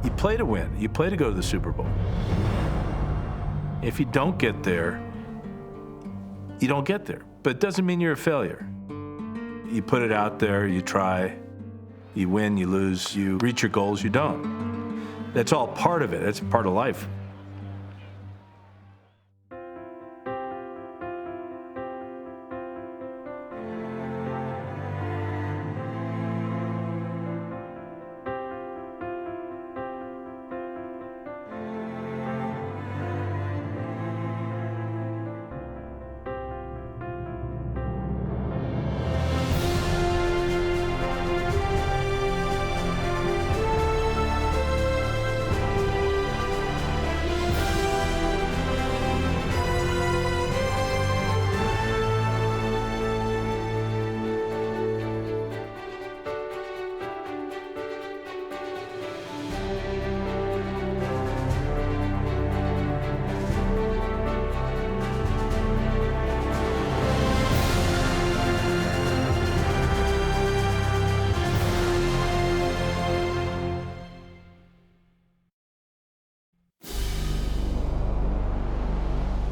You play to win. You play to go to the Super Bowl. If you don't get there, you don't get there. But it doesn't mean you're a failure. You put it out there, you try, you win, you lose, you reach your goals, you don't. That's all part of it. That's part of life.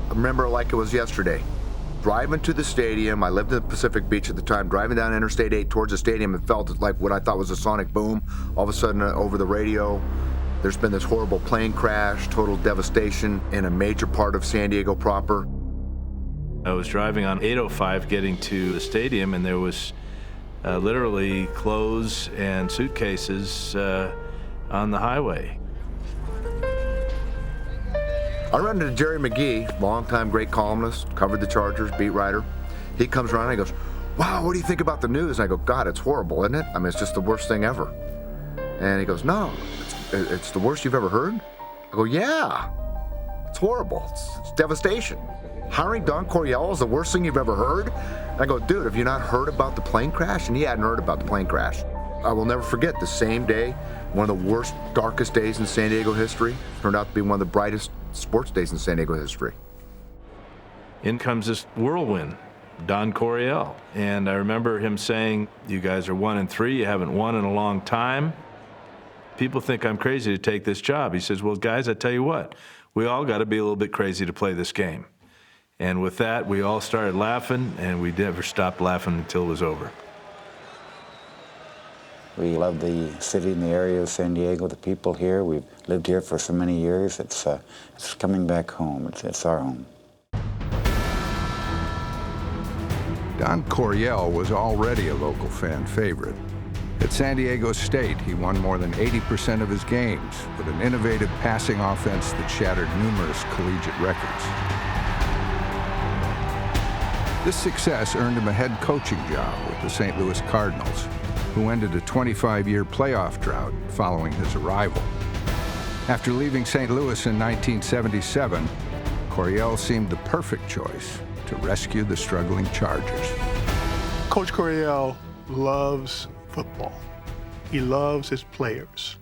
I remember it like it was yesterday. Driving to the stadium, I lived in Pacific Beach at the time, driving down Interstate 8 towards the stadium and felt like what I thought was a sonic boom. All of a sudden, over the radio, there's been this horrible plane crash, total devastation in a major part of San Diego proper. I was driving on 805 getting to the stadium, and there was literally clothes and suitcases on the highway. I run into Jerry McGee, longtime great columnist, covered the Chargers, beat writer. He comes around and he goes, "Wow, what do you think about the news?" And I go, "God, it's horrible, isn't it? I mean, it's just the worst thing ever." And he goes, "No, it's the worst you've ever heard?" I go, "Yeah, it's horrible. It's devastation. Hiring Don Coryell is the worst thing you've ever heard?" And I go, "Dude, have you not heard about the plane crash?" And he hadn't heard about the plane crash. I will never forget the same day, one of the worst, darkest days in San Diego history, turned out to be one of the brightest sports days in San Diego history. In comes this whirlwind, Don Coryell. And I remember him saying, "You guys are 1-3, you haven't won in a long time. People think I'm crazy to take this job." He says, "Well, guys, I tell you what, we all got to be a little bit crazy to play this game." And with that, we all started laughing, and we never stopped laughing until it was over. We love the city and the area of San Diego, the people here. We've lived here for so many years. It's coming back home. It's our home. Don Coryell was already a local fan favorite. At San Diego State, he won more than 80% of his games with an innovative passing offense that shattered numerous collegiate records. This success earned him a head coaching job with the St. Louis Cardinals, who ended a 25-year playoff drought following his arrival. After leaving St. Louis in 1977, Coryell seemed the perfect choice to rescue the struggling Chargers. Coach Coryell loves football. He loves his players.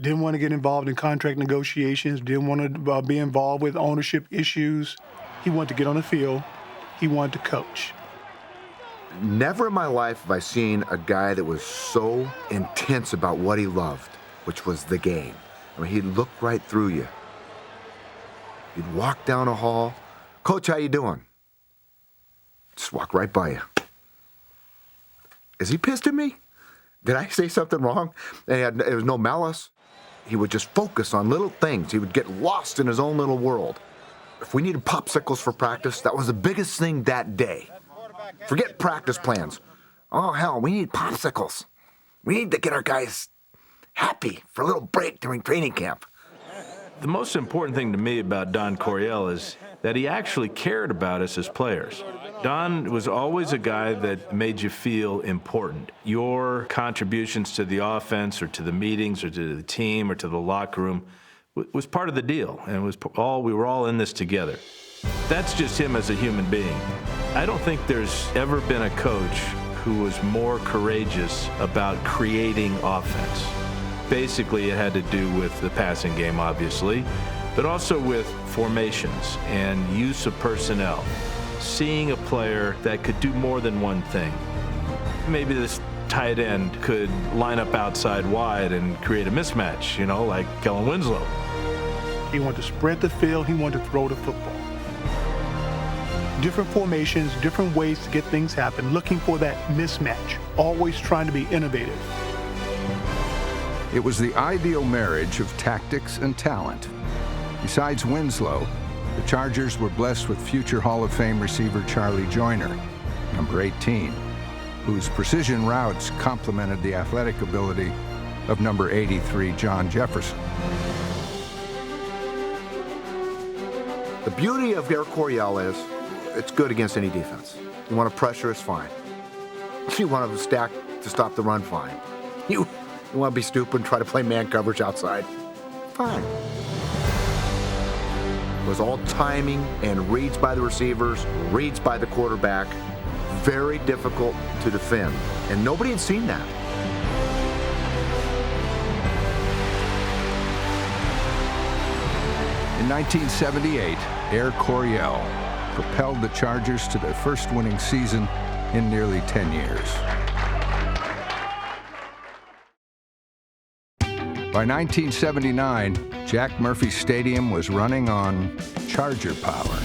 Didn't want to get involved in contract negotiations, didn't want to be involved with ownership issues. He wanted to get on the field. He wanted to coach. Never in my life have I seen a guy that was so intense about what he loved, which was the game. I mean, he'd look right through you. He'd walk down a hall. "Coach, how you doing?" Just walk right by you. Is he pissed at me? Did I say something wrong? And it was no malice. He would just focus on little things. He would get lost in his own little world. If we needed popsicles for practice, that was the biggest thing that day. Forget practice plans. Oh, hell, we need popsicles. We need to get our guys happy for a little break during training camp. The most important thing to me about Don Coryell is that he actually cared about us as players. Don was always a guy that made you feel important. Your contributions to the offense or to the meetings or to the team or to the locker room was part of the deal, and we were all in this together. That's just him as a human being. I don't think there's ever been a coach who was more courageous about creating offense. Basically, it had to do with the passing game, obviously, but also with formations and use of personnel. Seeing a player that could do more than one thing. Maybe this tight end could line up outside wide and create a mismatch, like Kellen Winslow. He wanted to spread the field. He wanted to throw the football. Different formations, different ways to get things happen, looking for that mismatch, always trying to be innovative. It was the ideal marriage of tactics and talent. Besides Winslow, the Chargers were blessed with future Hall of Fame receiver Charlie Joyner, number 18, whose precision routes complemented the athletic ability of number 83 John Jefferson. The beauty of Air Coryell is it's good against any defense. You want to pressure, it's fine. You want to stack to stop the run, fine. You want to be stupid and try to play man coverage outside, fine. It was all timing and reads by the receivers, reads by the quarterback. Very difficult to defend, and nobody had seen that. In 1978, Air Coryell propelled the Chargers to their first winning season in nearly 10 years. By 1979, Jack Murphy Stadium was running on Charger power.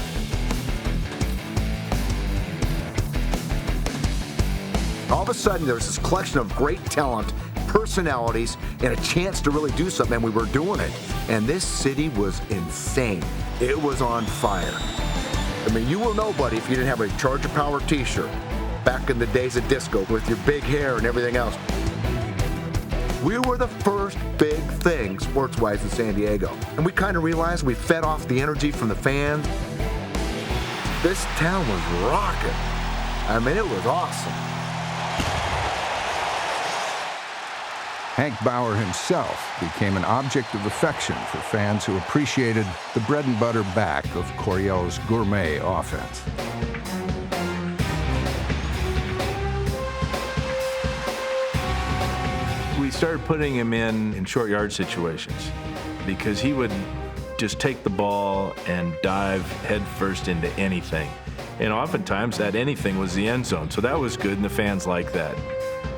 All of a sudden, there was this collection of great talent, personalities, and a chance to really do something, and we were doing it. And this city was insane. It was on fire. I mean, you were nobody if you didn't have a Charger Power t-shirt back in the days of disco with your big hair and everything else. We were the first big thing sports-wise in San Diego. And we kind of realized we fed off the energy from the fans. This town was rocking. I mean, it was awesome. Hank Bauer himself became an object of affection for fans who appreciated the bread-and-butter back of Coryell's gourmet offense. We started putting him in short yard situations because he would just take the ball and dive headfirst into anything. And oftentimes that anything was the end zone, so that was good, and the fans liked that.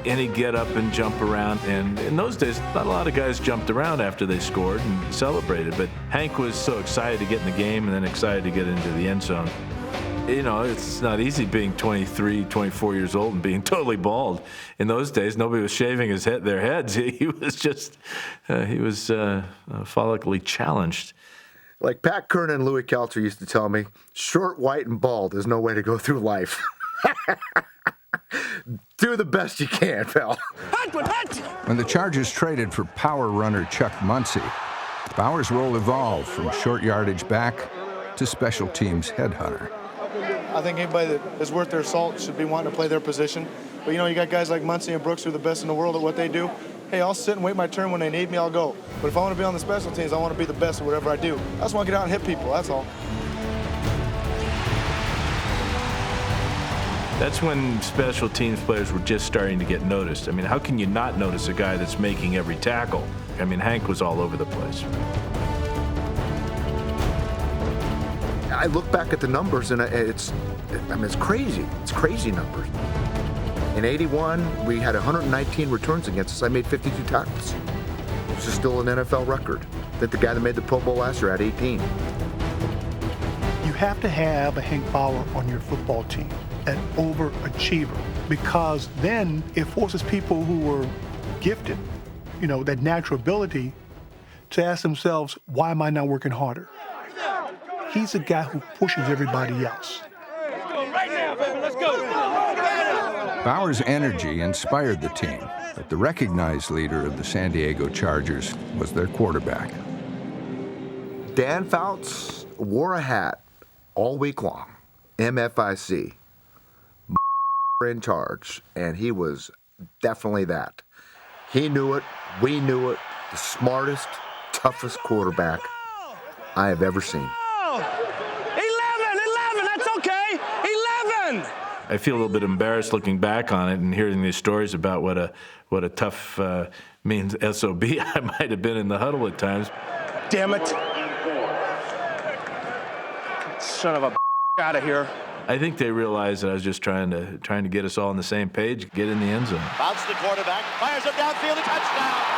And he'd get up and jump around, and in those days, not a lot of guys jumped around after they scored and celebrated, but Hank was so excited to get in the game and then excited to get into the end zone. It's not easy being 23, 24 years old and being totally bald. In those days, nobody was shaving their heads. He was just, follically challenged. Like Pat Kernan and Louis Kelter used to tell me, short, white, and bald is no way to go through life. Do the best you can, pal. When the Chargers traded for power runner Chuck Muncie, Bauer's role evolved from short yardage back to special teams headhunter. I think anybody that is worth their salt should be wanting to play their position. But you got guys like Muncie and Brooks who are the best in the world at what they do. Hey, I'll sit and wait my turn. When they need me, I'll go. But if I want to be on the special teams, I want to be the best at whatever I do. I just want to get out and hit people, that's all. That's when special teams players were just starting to get noticed. I mean, how can you not notice a guy that's making every tackle? I mean, Hank was all over the place. I look back at the numbers, and it's crazy. It's crazy numbers. In '81, we had 119 returns against us. I made 52 tackles, which is still an NFL record. I think the guy that made the Pro Bowl last year had 18. You have to have a Hank Bauer on your football team, an overachiever, because then it forces people who are gifted, that natural ability, to ask themselves, why am I not working harder? He's a guy who pushes everybody else. Let's go right now, baby. Let's go. Bauer's energy inspired the team, but the recognized leader of the San Diego Chargers was their quarterback. Dan Fouts wore a hat all week long, MFIC, in charge, and he was definitely that. He knew it, we knew it, the smartest, toughest quarterback I have ever seen. 11, that's okay. 11. I feel a little bit embarrassed looking back on it and hearing these stories about what a tough means SOB I might have been in the huddle at times. Damn it. Son of a out of here. I think they realized that I was just trying to get us all on the same page, get in the end zone. Bounce the quarterback, fires it downfield, a touchdown.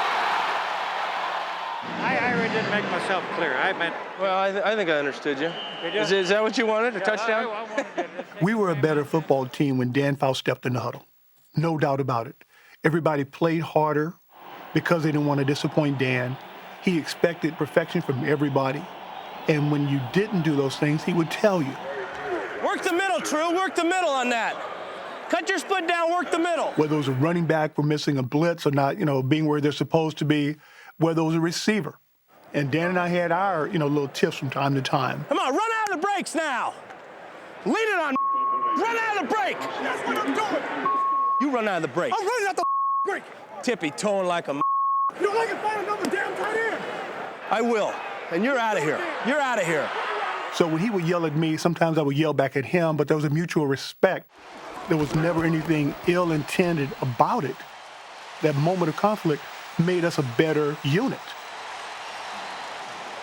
I really didn't make myself clear. I meant. Well, I think I understood you. Did you? Is that what you wanted, a touchdown? I wanted it. We were a better football team when Dan Fouts stepped in the huddle. No doubt about it. Everybody played harder because they didn't want to disappoint Dan. He expected perfection from everybody. And when you didn't do those things, he would tell you. Work the middle, True. Work the middle on that. Cut your split down, work the middle. Whether it was a running back for missing a blitz or not, being where they're supposed to be, whether it was a receiver. And Dan and I had our, little tips from time to time. Come on, run out of the brakes now. Lead it on. Run out of the brake. That's what I'm doing. You run out of the brake. I'm running out the break. Tippy towing like a. You don't like it, find another damn tight end. I will. And you're out of here. You're out of here. So when he would yell at me, sometimes I would yell back at him, but there was a mutual respect. There was never anything ill-intended about it. That moment of conflict made us a better unit.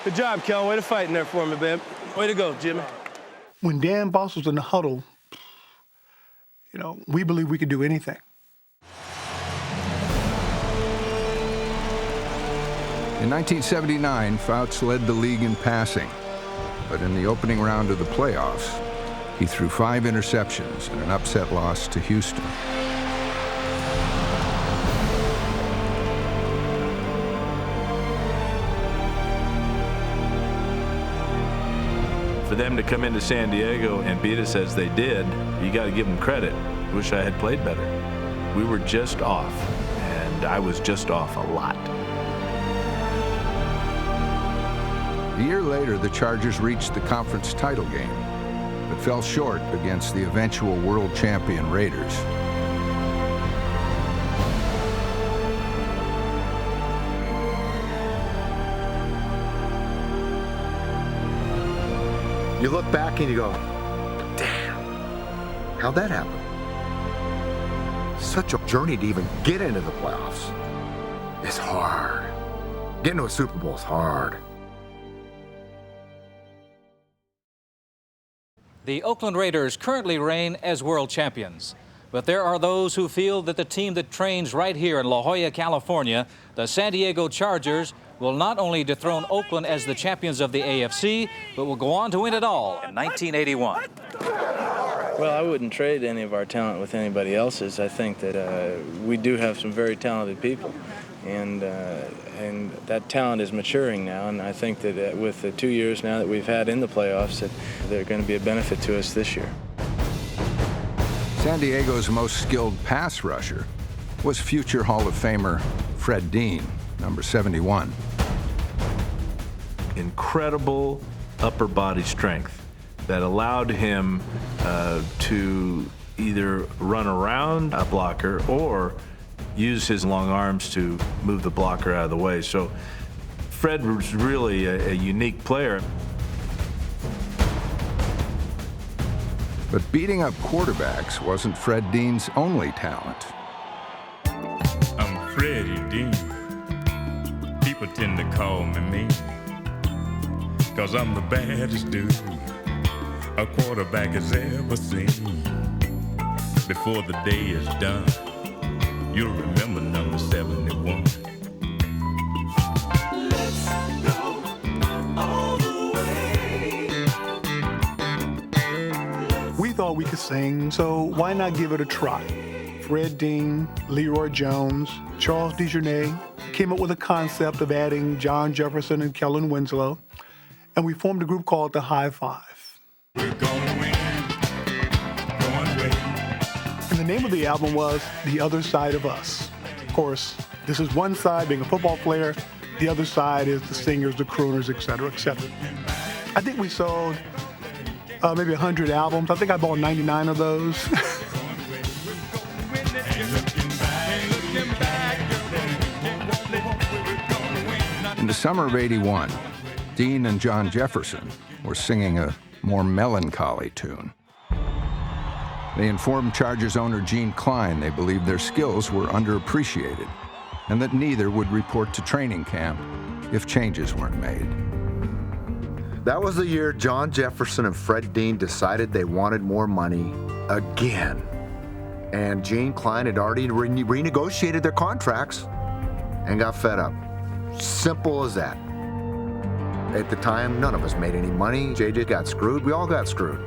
Good job, Kel. Way to fight in there for me, babe. Way to go, Jimmy. When Dan Fouts was in the huddle, we believed we could do anything. In 1979, Fouts led the league in passing, but in the opening round of the playoffs, he threw 5 interceptions in an upset loss to Houston. For them to come into San Diego and beat us as they did, you got to give them credit. Wish I had played better. We were just off, and I was just off a lot. A year later, the Chargers reached the conference title game, but fell short against the eventual world champion Raiders. You look back and you go, damn, how'd that happen? Such a journey to even get into the playoffs. It's hard. Getting to a Super Bowl is hard. The Oakland Raiders currently reign as world champions. But there are those who feel that the team that trains right here in La Jolla, California, the San Diego Chargers, will not only dethrone Oakland as the champions of the AFC, but will go on to win it all in 1981. Well, I wouldn't trade any of our talent with anybody else's. I think that we do have some very talented people, and that talent is maturing now. And I think that with the 2 years now that we've had in the playoffs, that they're going to be a benefit to us this year. San Diego's most skilled pass rusher was future Hall of Famer Fred Dean, number 71. Incredible upper body strength that allowed him to either run around a blocker or use his long arms to move the blocker out of the way. So Fred was really a unique player. But beating up quarterbacks wasn't Fred Dean's only talent. I'm Freddie Dean. People tend to call me mean, 'cause I'm the baddest dude a quarterback has ever seen. Before the day is done, you'll remember number 71. Let's go all the way. We thought we could sing, so why not give it a try? Fred Dean, Leroy Jones, Charles DeJournay came up with a concept of adding John Jefferson and Kellen Winslow, and we formed a group called the High Five. We're gonna win. And the name of the album was The Other Side of Us. Of course, this is one side being a football player, the other side is the singers, the crooners, et cetera, et cetera. I think we sold maybe 100 albums. I think I bought 99 of those. In the summer of '81, Dean and John Jefferson were singing a more melancholy tune. They informed Chargers owner Gene Klein they believed their skills were underappreciated and that neither would report to training camp if changes weren't made. That was the year John Jefferson and Fred Dean decided they wanted more money again. And Gene Klein had already renegotiated their contracts and got fed up. Simple as that. At the time, none of us made any money. JJ got screwed. We all got screwed.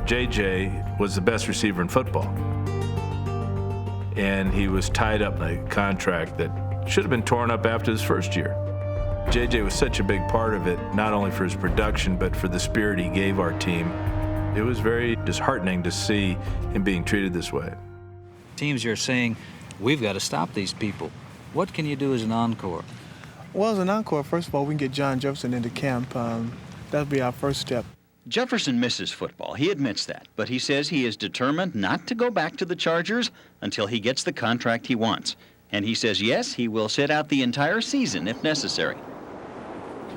JJ was the best receiver in football. And he was tied up in a contract that should have been torn up after his first year. JJ was such a big part of it, not only for his production, but for the spirit he gave our team. It was very disheartening to see him being treated this way. Teams are saying, we've got to stop these people. What can you do as an encore? Well, as an encore, first of all, we can get John Jefferson into camp. That'll be our first step. Jefferson misses football. He admits that. But he says he is determined not to go back to the Chargers until he gets the contract he wants. And he says, yes, he will sit out the entire season if necessary.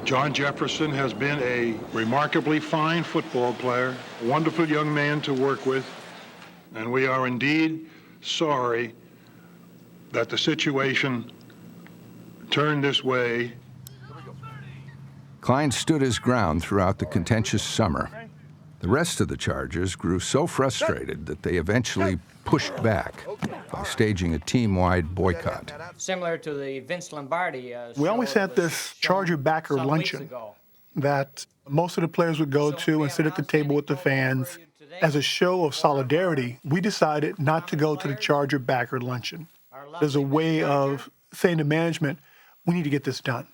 John Jefferson has been a remarkably fine football player, a wonderful young man to work with, and we are indeed sorry that the situation turned this way. Klein stood his ground throughout the contentious summer. The rest of the Chargers grew so frustrated that they eventually pushed back by staging a team-wide boycott. Similar to the Vince Lombardi. We always had this Charger backer luncheon that most of the players would go to and sit at the table with the fans. As a show of solidarity, we decided not to go to the Charger backer luncheon. There's a way of saying to management, we need to get this done.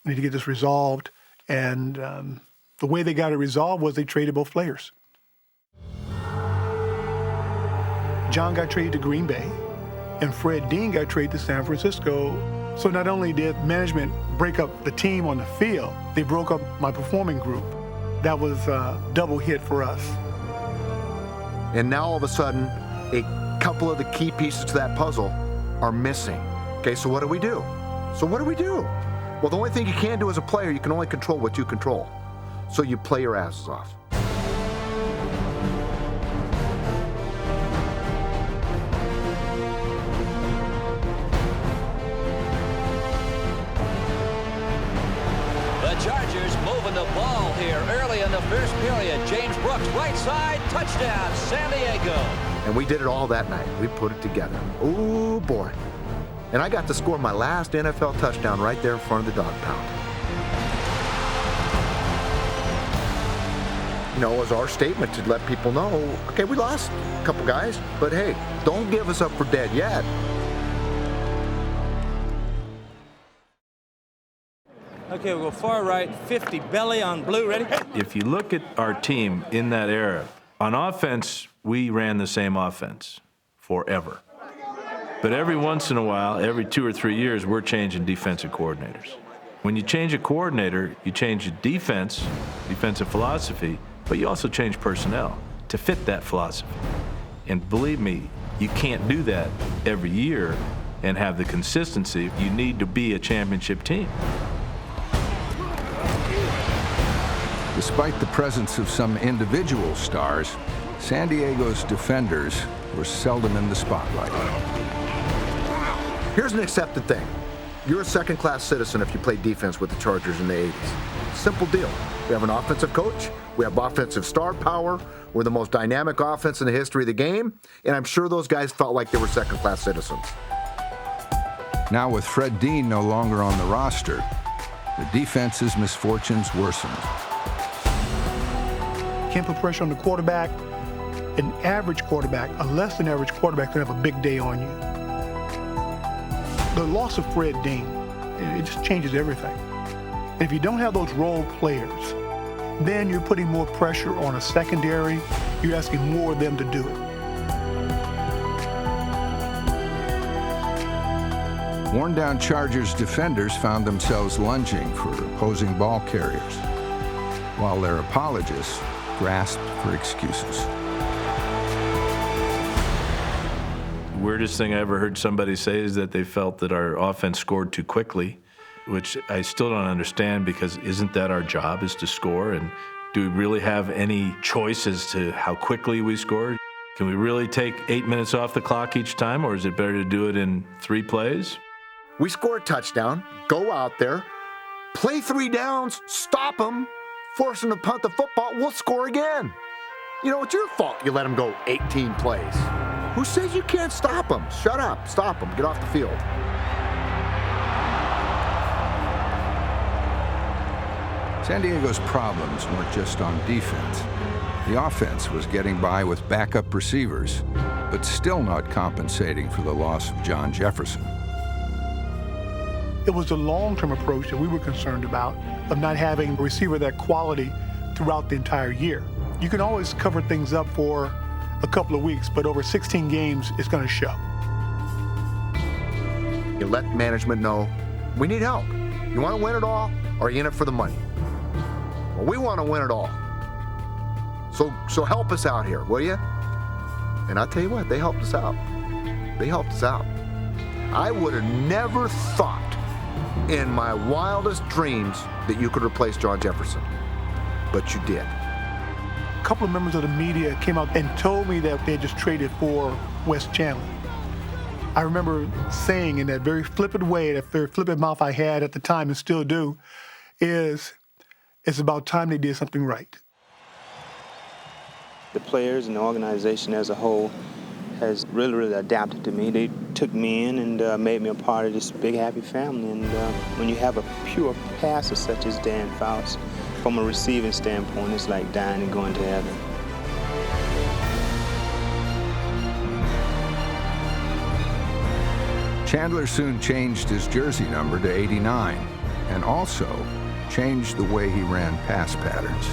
We need to get this resolved. And the way they got it resolved was they traded both players. John got traded to Green Bay, and Fred Dean got traded to San Francisco. So not only did management break up the team on the field, they broke up my performing group. That was a double hit for us. And now all of a sudden, a couple of the key pieces to that puzzle are missing. Okay, so what do we do? Well, the only thing you can do as a player, you can only control what you control. So you play your asses off. The Chargers moving the ball here early in the first period. James Brooks, right side, touchdown, San Diego. And we did it all that night. We put it together. Oh, boy. And I got to score my last NFL touchdown right there in front of the dog pound. You know, it was our statement to let people know, okay, we lost a couple guys, but hey, don't give us up for dead yet. Okay, we'll go far right, 50, belly on blue, ready? If you look at our team in that era, on offense, we ran the same offense forever. But every once in a while, every 2 or 3 years, we're changing defensive coordinators. When you change a coordinator, you change the defensive philosophy, but you also change personnel to fit that philosophy. And believe me, you can't do that every year and have the consistency. You need to be a championship team. Despite the presence of some individual stars, San Diego's defenders were seldom in the spotlight. Here's an accepted thing. You're a second-class citizen if you play defense with the Chargers in the 80s. Simple deal. We have an offensive coach. We have offensive star power. We're the most dynamic offense in the history of the game. And I'm sure those guys felt like they were second-class citizens. Now with Fred Dean no longer on the roster, the defense's misfortunes worsened. Can't put pressure on the quarterback. An average quarterback, a less than average quarterback, can have a big day on you. The loss of Fred Dean, it just changes everything. And if you don't have those role players, then you're putting more pressure on a secondary. You're asking more of them to do it. Worn-down Chargers defenders found themselves lunging for opposing ball carriers, while their apologists grasped for excuses. Weirdest thing I ever heard somebody say is that they felt that our offense scored too quickly, which I still don't understand, because isn't that our job, is to score? And do we really have any choice as to how quickly we score? Can we really take 8 minutes off the clock each time, or is it better to do it in 3 plays? We score a touchdown, go out there, Play 3 downs, stop them, force them to punt the football, we'll score again. You know, it's your fault you let them go 18 plays. Who says you can't stop them? Shut up, stop them, get off the field. San Diego's problems weren't just on defense. The offense was getting by with backup receivers, but still not compensating for the loss of John Jefferson. It was the long-term approach that we were concerned about, of not having a receiver of that quality throughout the entire year. You can always cover things up for a couple of weeks, but over 16 games, it's going to show. You let management know, we need help. You want to win it all, or are you in it for the money? Well, we want to win it all. So help us out here, will you? And I'll tell you what, they helped us out. They helped us out. I would have never thought in my wildest dreams that you could replace John Jefferson, but you did. A couple of members of the media came out and told me that they had just traded for Wes Chandler. I remember saying in that very flippant way, that very flippant mouth I had at the time and still do, is it's about time they did something right. The players and the organization as a whole has really adapted to me. They took me in and made me a part of this big, happy family. And when you have a pure passer such as Dan Fouts, from a receiving standpoint, it's like dying and going to heaven. Chandler soon changed his jersey number to 89 and also changed the way he ran pass patterns.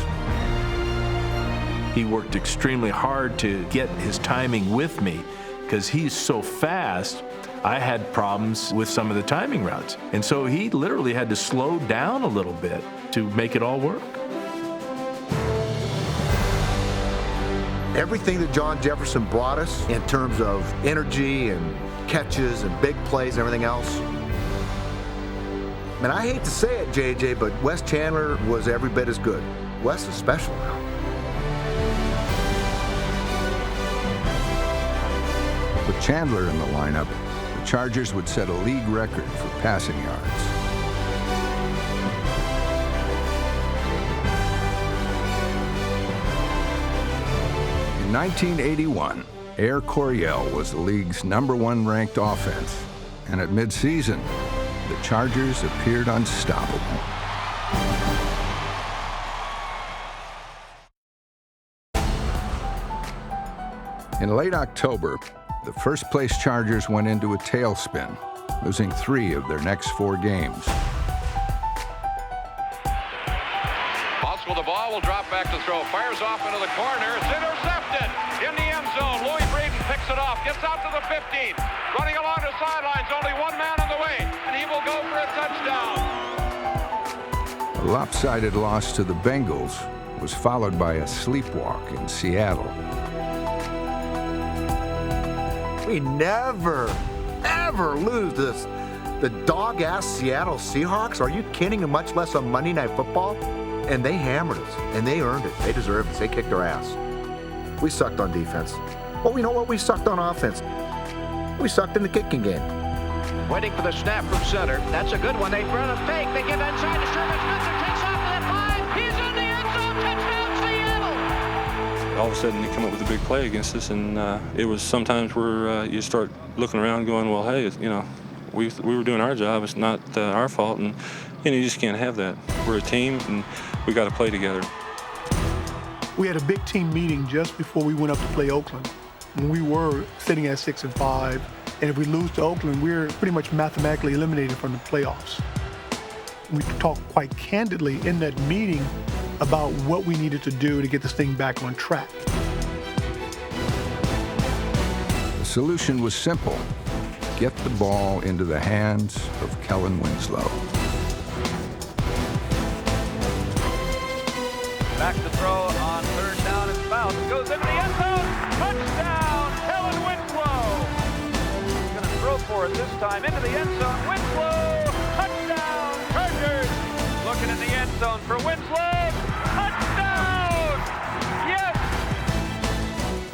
He worked extremely hard to get his timing with me because he's so fast. I had problems with some of the timing routes. And so he literally had to slow down a little bit to make it all work. Everything that John Jefferson brought us in terms of energy and catches and big plays and everything else. And I hate to say it, JJ, but Wes Chandler was every bit as good. Wes is special now. With Chandler in the lineup, the Chargers would set a league record for passing yards. In 1981, Air Coryell was the league's #1 ranked offense, and at midseason, the Chargers appeared unstoppable. In late October, the first-place Chargers went into a tailspin, losing 3 of their next 4 games. With the ball, will drop back to throw. Fires off into the corner. It's intercepted in the end zone. Louis Braden picks it off. Gets out to the 15. Running along the sidelines. Only one man in the way. And he will go for a touchdown. A lopsided loss to the Bengals was followed by a sleepwalk in Seattle. We never, ever lose this. The dog-ass Seattle Seahawks? Are you kidding? And much less on Monday Night Football? And they hammered us, and they earned it. They deserved it. They kicked our ass. We sucked on defense. Well, you know what? We sucked on offense. We sucked in the kicking game. Waiting for the snap from center. That's a good one. They run a fake. They give inside to Sherman. Spencer takes off to that 5. He's in the end zone. Touchdown, Seattle. All of a sudden, they come up with a big play against us, and it was sometimes where you start looking around going, well, hey, you know, we were doing our job. It's not our fault, and you just can't have that. We're a team, and we got to play together. We had a big team meeting just before we went up to play Oakland. When we were sitting at 6-5, and if we lose to Oakland, we're pretty much mathematically eliminated from the playoffs. We talked quite candidly in that meeting about what we needed to do to get this thing back on track. The solution was simple. Get the ball into the hands of Kellen Winslow. Back to throw on 3rd down and foul. It goes into the end zone. Touchdown, Kellen Winslow. He's going to throw for it this time into the end zone. Winslow, touchdown, Chargers. Looking in the end zone for Winslow. Touchdown! Yes!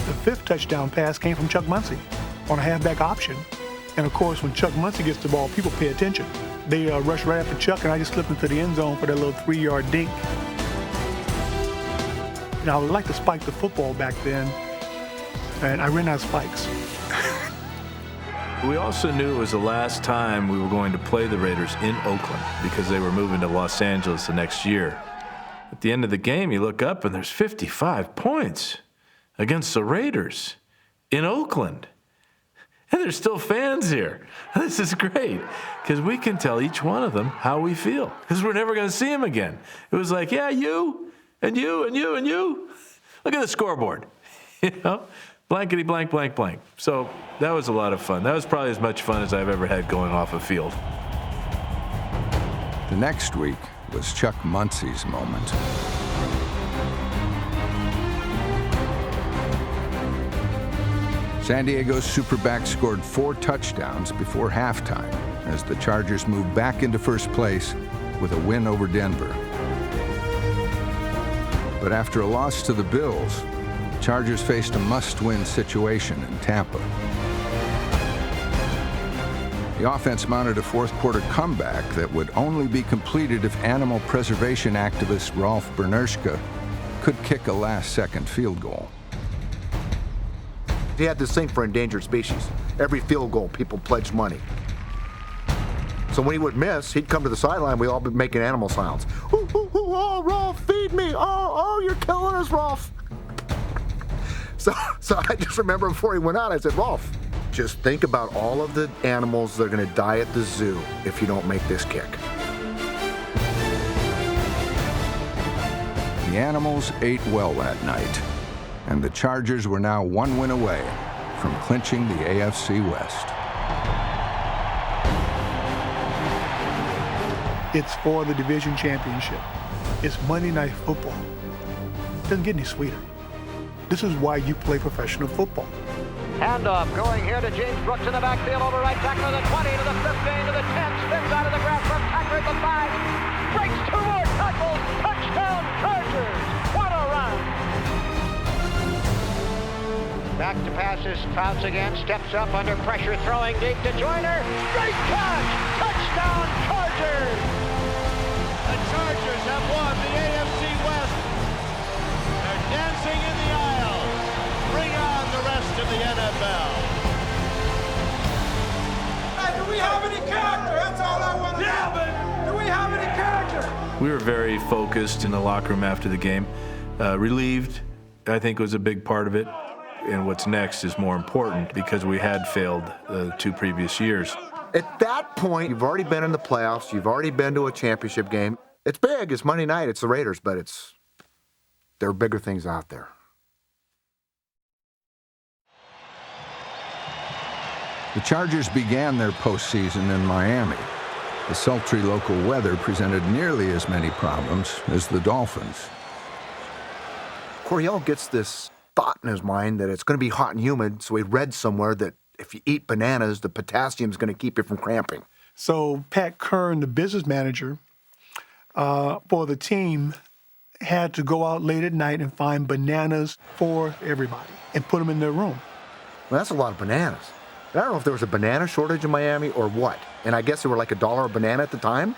The 5th touchdown pass came from Chuck Muncie on a halfback option. And of course, when Chuck Muncie gets the ball, people pay attention. They rushed right after Chuck, and I just slipped into the end zone for that little 3-yard dink. And I would like to spike the football back then, and I ran out of spikes. We also knew it was the last time we were going to play the Raiders in Oakland because they were moving to Los Angeles the next year. At the end of the game, you look up and there's 55 points against the Raiders in Oakland. And there's still fans here. This is great because we can tell each one of them how we feel because we're never going to see them again. It was like, yeah, you and you and you and you. Look at the scoreboard, you know? Blankety blank, blank, blank. So that was a lot of fun. That was probably as much fun as I've ever had going off a field. The next week was Chuck Muncie's moment. San Diego's Superback scored 4 touchdowns before halftime as the Chargers moved back into first place with a win over Denver. But after a loss to the Bills, the Chargers faced a must-win situation in Tampa. The offense mounted a fourth-quarter comeback that would only be completed if animal preservation activist Rolf Bernerschke could kick a last-second field goal. He had this thing for endangered species. Every field goal, people pledged money. So when he would miss, he'd come to the sideline. We'd all be making animal sounds. Ooh, ooh, ooh, oh, Rolf, feed me. Oh, you're killing us, Rolf. So I just remember before he went out, I said, Rolf, just think about all of the animals that are going to die at the zoo if you don't make this kick. The animals ate well that night, and the Chargers were now 1 win away from clinching the AFC West. It's for the division championship. It's Monday Night Football. It doesn't get any sweeter. This is why you play professional football. Handoff going here to James Brooks in the backfield over right tackle to the 20, to the 15, to the 10, spins out of the grab from Packer at the 5, breaks 2 more tackles, touchdown Chargers! What a run! Back to passes, Trouts again, steps up under pressure, throwing deep to Joyner, great catch! Touchdown Chargers! The Chargers have won the AFC West. They're dancing in the aisles. Bring on the rest of the NFL. Hey, do we have any character? That's all I want to know. Yeah, but do we have any character? We were very focused in the locker room after the game. Relieved, I think, was a big part of it. And what's next is more important because we had failed the 2 previous years. At that point, you've already been in the playoffs. You've already been to a championship game. It's big. It's Monday night. It's the Raiders, but there are bigger things out there. The Chargers began their postseason in Miami. The sultry local weather presented nearly as many problems as the Dolphins. Coryell gets this thought in his mind that it's going to be hot and humid, so he read somewhere that if you eat bananas, the potassium is going to keep you from cramping. So Pat Kern, the business manager for the team, had to go out late at night and find bananas for everybody and put them in their room. Well, that's a lot of bananas. I don't know if there was a banana shortage in Miami or what, and I guess they were like $1 a banana at the time.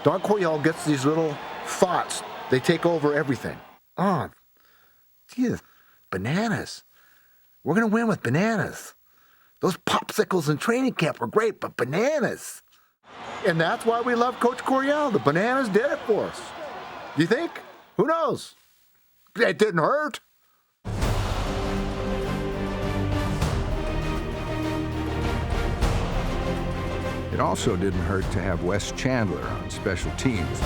Don Coryell gets these little thoughts. They take over everything. Oh, geez, bananas. We're going to win with bananas. Those popsicles in training camp were great, but bananas. And that's why we love Coach Coryell. The bananas did it for us. You think? Who knows? It didn't hurt. It also didn't hurt to have Wes Chandler on special teams.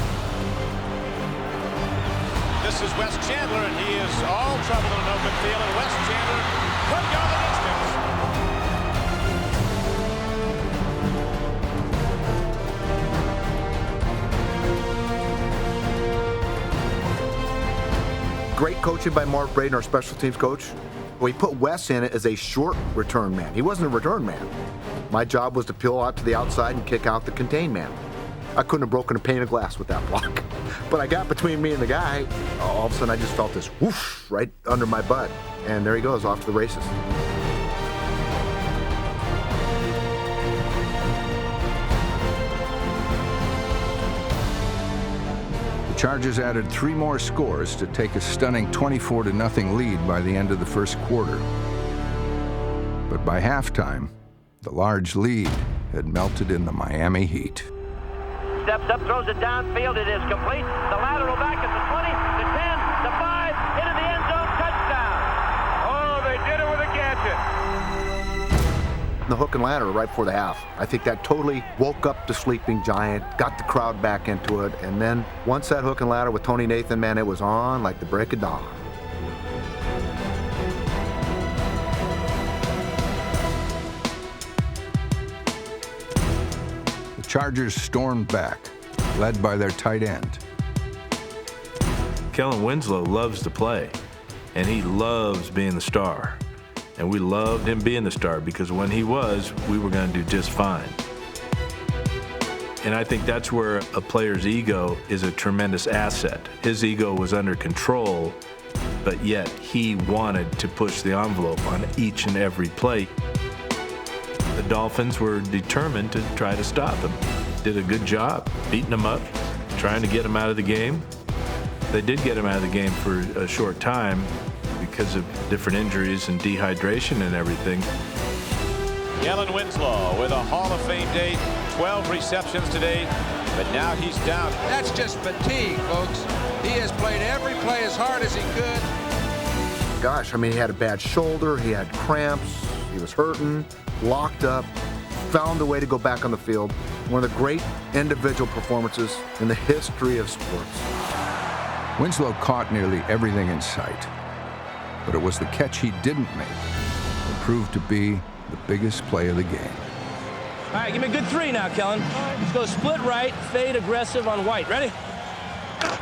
This is Wes Chandler, and he is all trouble in an open field, and Wes Chandler could go the distance. Great coaching by Mark Braden, our special teams coach. We put Wes in it as a short return man. He wasn't a return man. My job was to peel out to the outside and kick out the contain man. I couldn't have broken a pane of glass with that block. But I got between me and the guy. All of a sudden, I just felt this whoosh right under my butt. And there he goes, off to the races. Chargers added 3 more scores to take a stunning 24-0 lead by the end of the first quarter. But by halftime, the large lead had melted in the Miami Heat. Steps up, throws it downfield. It is complete. The lateral back at the 20, the 10, the 5, into the end zone. Touchdown. Oh, they did it with a gadget. The hook and ladder right before the half. I think that totally woke up the sleeping giant, got the crowd back into it, and then once that hook and ladder with Tony Nathan, man, it was on like the break of dawn. The Chargers stormed back, led by their tight end. Kellen Winslow loves to play, and he loves being the star. And we loved him being the star because when he was, we were going to do just fine. And I think that's where a player's ego is a tremendous asset. His ego was under control, but yet he wanted to push the envelope on each and every play. The Dolphins were determined to try to stop him. Did a good job beating him up, trying to get him out of the game. They did get him out of the game for a short time because of different injuries and dehydration and everything. Kellen Winslow with a Hall of Fame day, 12 receptions today, but now he's down. That's just fatigue, folks. He has played every play as hard as he could. Gosh, I mean, he had a bad shoulder, he had cramps, he was hurting, locked up, found a way to go back on the field. One of the great individual performances in the history of sports. Winslow caught nearly everything in sight, but it was the catch he didn't make that proved to be the biggest play of the game. All right, give me a good 3 now, Kellen. Let's go split right, fade aggressive on White. Ready?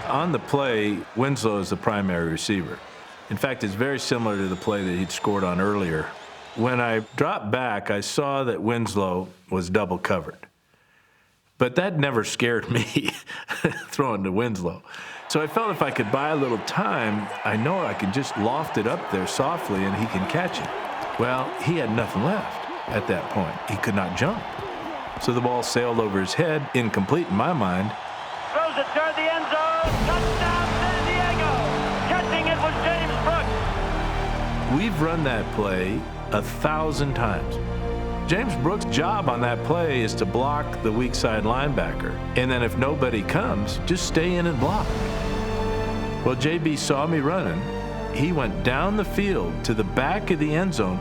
On the play, Winslow is the primary receiver. In fact, it's very similar to the play that he'd scored on earlier. When I dropped back, I saw that Winslow was double covered. But that never scared me, throwing to Winslow. So I felt if I could buy a little time, I know I could just loft it up there softly and he can catch it. Well, he had nothing left at that point. He could not jump. So the ball sailed over his head, incomplete in my mind. Throws it toward the end zone. Touchdown, San Diego. Catching it was James Brooks. We've run that play 1,000 times. James Brooks' job on that play is to block the weak side linebacker. And then if nobody comes, just stay in and block. Well, JB saw me running. He went down the field to the back of the end zone.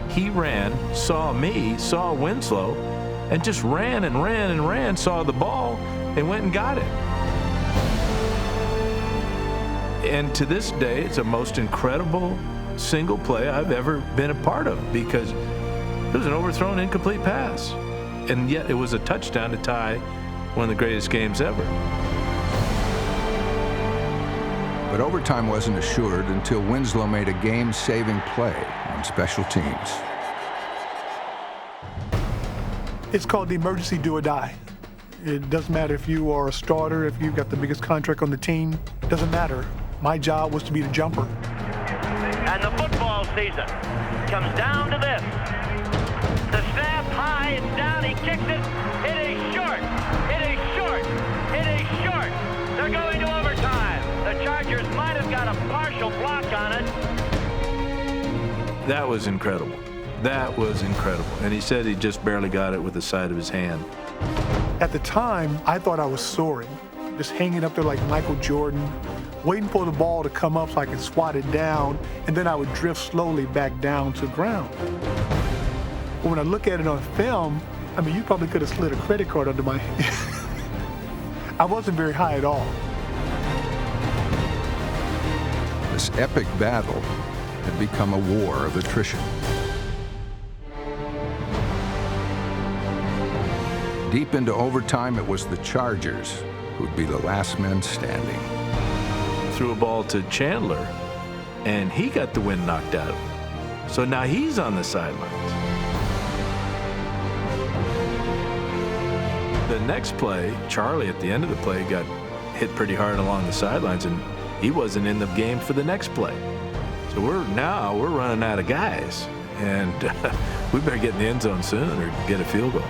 He ran, saw me, saw Winslow, and just ran and ran and ran, saw the ball, and went and got it. And to this day, it's the most incredible single play I've ever been a part of because it was an overthrown incomplete pass. And yet it was a touchdown to tie one of the greatest games ever. But overtime wasn't assured until Winslow made a game-saving play on special teams. It's called the emergency do or die. It doesn't matter if you are a starter, if you've got the biggest contract on the team. It doesn't matter. My job was to be the jumper. And the football season comes down to this. The snap high, it's down, he kicks it. It is short. It is short. It is short. They're going to overtime. The Chargers might have got a partial block on it. That was incredible. That was incredible. And he said he just barely got it with the side of his hand. At the time, I thought I was soaring, just hanging up there like Michael Jordan, waiting for the ball to come up so I could swat it down, and then I would drift slowly back down to the ground. But when I look at it on film, I mean, you probably could have slid a credit card under my head. I wasn't very high at all. This epic battle had become a war of attrition. Deep into overtime, it was the Chargers who'd be the last men standing. Threw a ball to Chandler, and he got the wind knocked out of him. So now he's on the sidelines. The next play, Charlie at the end of the play got hit pretty hard along the sidelines, and he wasn't in the game for the next play. So we're running out of guys, and we better get in the end zone soon or get a field goal.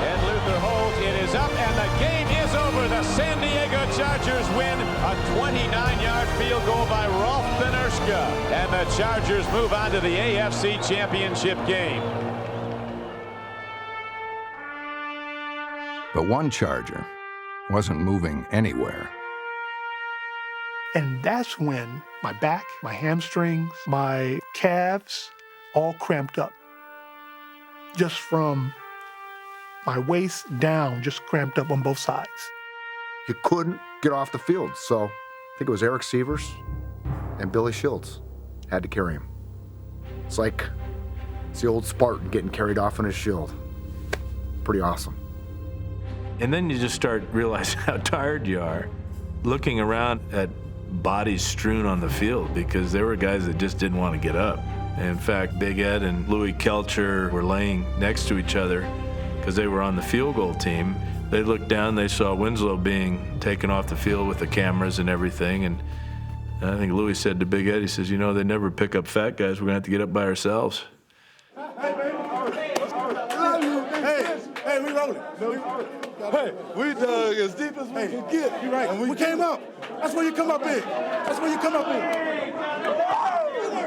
And Luther holds. It is up, and the game is is over. The San Diego Chargers win a 29-yard field goal by Rolf Benirschke. And the Chargers move on to the AFC Championship game. But one Charger wasn't moving anywhere. And that's when my back, my hamstrings, my calves all cramped up. Just from my waist down, just cramped up on both sides. He couldn't get off the field, so I think it was Eric Sievers and Billy Shields had to carry him. It's like it's the old Spartan getting carried off on his shield. Pretty awesome. And then you just start realizing how tired you are, looking around at bodies strewn on the field, because there were guys that just didn't want to get up. In fact, Big Ed and Louis Kelcher were laying next to each other because they were on the field goal team. They looked down, they saw Winslow being taken off the field with the cameras and everything, and I think Louis said to Big Ed, he says, you know, they never pick up fat guys. We're going to have to get up by ourselves. Hey, we rolling. Hey, we dug as deep as we can get. You're right. And we came up. That's where you come up in. That's where you come up in.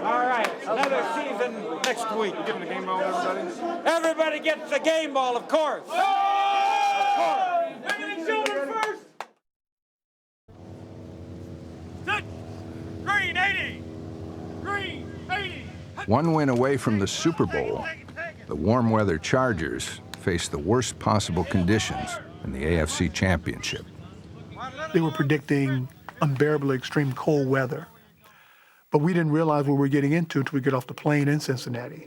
All right, another season next week. You giving the game ball, everybody? Everybody gets the game ball, of course. Of course. Children first. Set. Green 80. Green 80. One win away from the Super Bowl, the warm weather Chargers faced the worst possible conditions in the AFC Championship. They were predicting unbearably extreme cold weather. But we didn't realize what we were getting into until we get off the plane in Cincinnati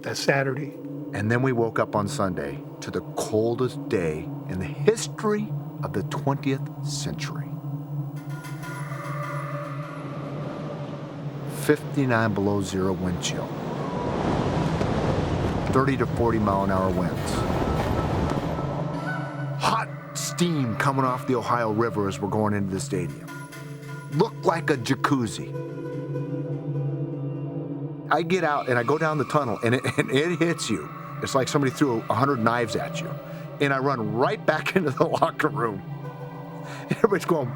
that Saturday. And then we woke up on Sunday to the coldest day in the history of the 20th century. 59 below zero wind chill. 30 to 40 mile an hour winds. Hot steam coming off the Ohio River as we're going into the stadium. Looked like a jacuzzi. I get out and I go down the tunnel and it hits you. It's like somebody threw 100 knives at you. And I run right back into the locker room. And everybody's going,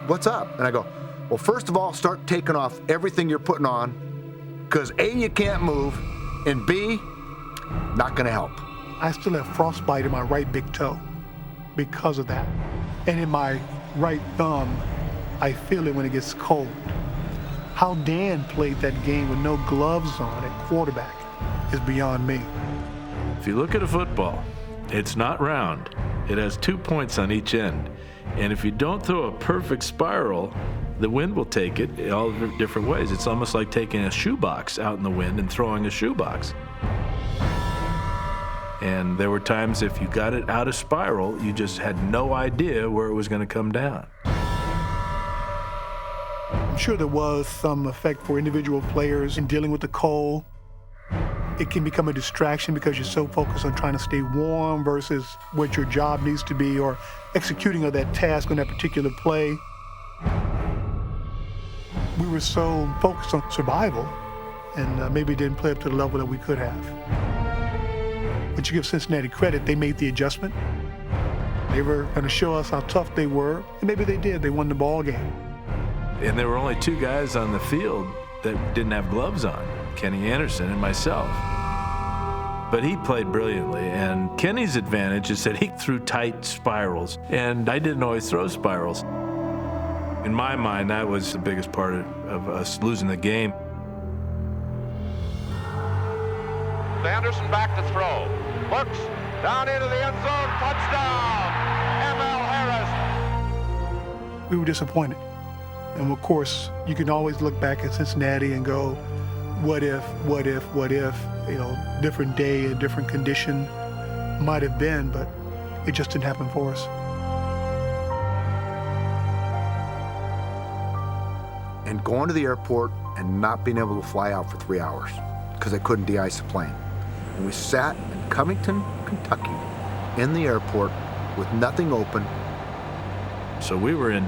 what's up? And I go, well, first of all, start taking off everything you're putting on, because A, you can't move, and B, not gonna help. I still have frostbite in my right big toe because of that. And in my right thumb, I feel it when it gets cold. How Dan played that game with no gloves on at quarterback is beyond me. If you look at a football, it's not round. It has 2 points on each end. And if you don't throw a perfect spiral, the wind will take it all different ways. It's almost like taking a shoebox out in the wind and throwing a shoebox. And there were times if you got it out of spiral, you just had no idea where it was going to come down. I'm sure there was some effect for individual players in dealing with the cold. It can become a distraction because you're so focused on trying to stay warm versus what your job needs to be or executing of that task on that particular play. We were so focused on survival and maybe didn't play up to the level that we could have. But you give Cincinnati credit, they made the adjustment. They were going to show us how tough they were, and maybe they did. They won the ball game. And there were only 2 guys on the field that didn't have gloves on, Kenny Anderson and myself. But he played brilliantly, and Kenny's advantage is that he threw tight spirals, and I didn't always throw spirals. In my mind, that was the biggest part of us losing the game. Anderson back to throw. Looks down into the end zone. Touchdown! M.L. Harris. We were disappointed. And of course, you can always look back at Cincinnati and go, what if, you know, different day, a different condition might have been, but it just didn't happen for us. And going to the airport and not being able to fly out for 3 hours because they couldn't de-ice the plane. And we sat in Covington, Kentucky, in the airport with nothing open. So we were in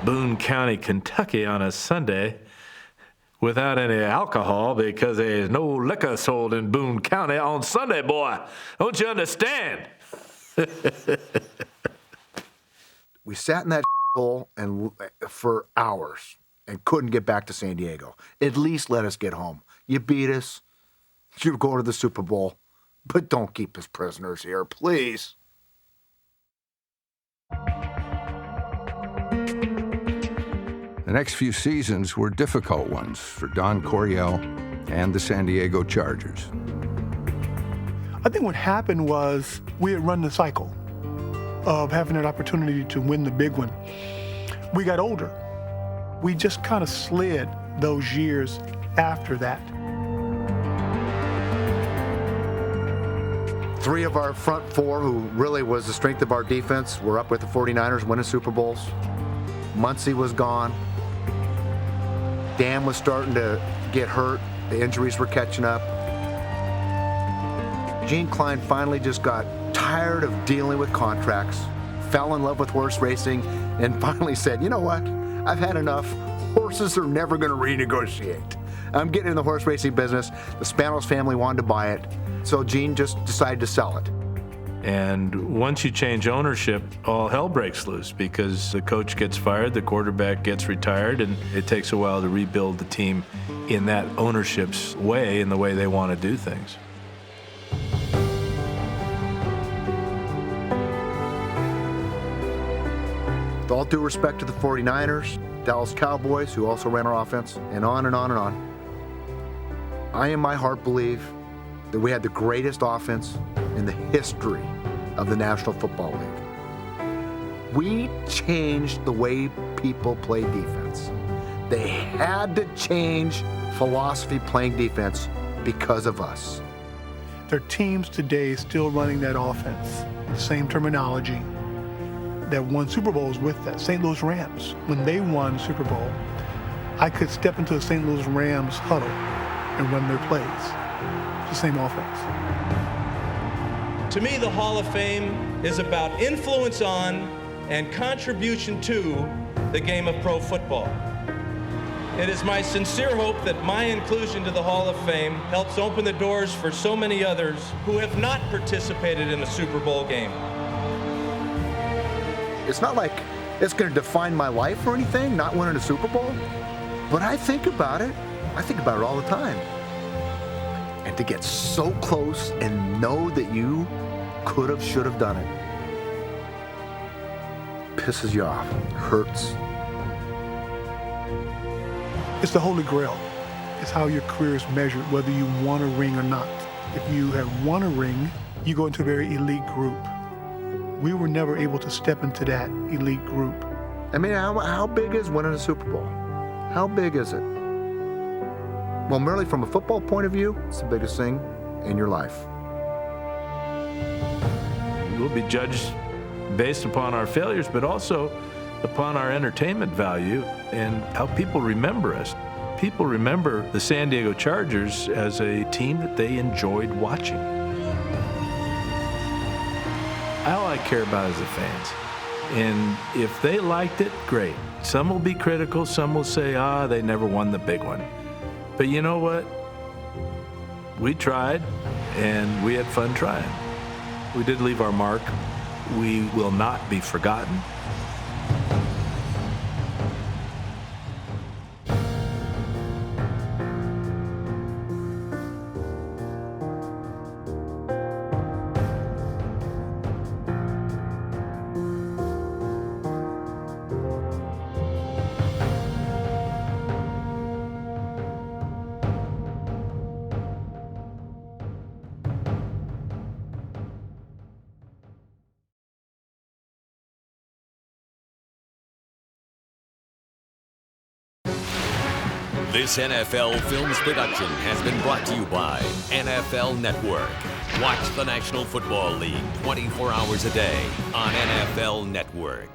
Boone County, Kentucky on a Sunday without any alcohol because there's no liquor sold in Boone County on Sunday, boy. Don't you understand? We sat in that hole and for hours and couldn't get back to San Diego. At least let us get home. You beat us. You're going to the Super Bowl. But don't keep us prisoners here, please. The next few seasons were difficult ones for Don Coryell and the San Diego Chargers. I think what happened was we had run the cycle of having an opportunity to win the big one. We got older. We just kind of slid those years after that. 3 of our front 4, who really was the strength of our defense, were up with the 49ers winning Super Bowls. Muncie was gone. Dan was starting to get hurt. The injuries were catching up. Gene Klein finally just got tired of dealing with contracts, fell in love with horse racing, and finally said, you know what? I've had enough. Horses are never going to renegotiate. I'm getting in the horse racing business. The Spanos family wanted to buy it, so Gene just decided to sell it. And once you change ownership, all hell breaks loose because the coach gets fired, the quarterback gets retired, and it takes a while to rebuild the team in that ownership's way, in the way they want to do things. With all due respect to the 49ers, Dallas Cowboys, who also ran our offense, and on and on and on, I in my heart believe that we had the greatest offense in the history of the National Football League. We changed the way people play defense. They had to change philosophy playing defense because of us. There are teams today still running that offense, the same terminology, that won Super Bowls with that. St. Louis Rams, when they won Super Bowl, I could step into a St. Louis Rams huddle and run their plays. It's the same offense. To me, the Hall of Fame is about influence on and contribution to the game of pro football. It is my sincere hope that my inclusion to the Hall of Fame helps open the doors for so many others who have not participated in a Super Bowl game. It's not like it's going to define my life or anything, not winning a Super Bowl, but I think about it. I think about it all the time. And to get so close and know that you could have, should have done it, pisses you off, hurts. It's the Holy Grail. It's how your career is measured, whether you won a ring or not. If you have won a ring, you go into a very elite group. We were never able to step into that elite group. I mean, how big is winning a Super Bowl? How big is it? Well, merely from a football point of view, it's the biggest thing in your life. We'll be judged based upon our failures, but also upon our entertainment value and how people remember us. People remember the San Diego Chargers as a team that they enjoyed watching. All I care about is the fans. And if they liked it, great. Some will be critical, some will say, they never won the big one. But you know what? We tried, and we had fun trying. We did leave our mark. We will not be forgotten. This NFL Films production has been brought to you by NFL Network. Watch the National Football League 24 hours a day on NFL Network.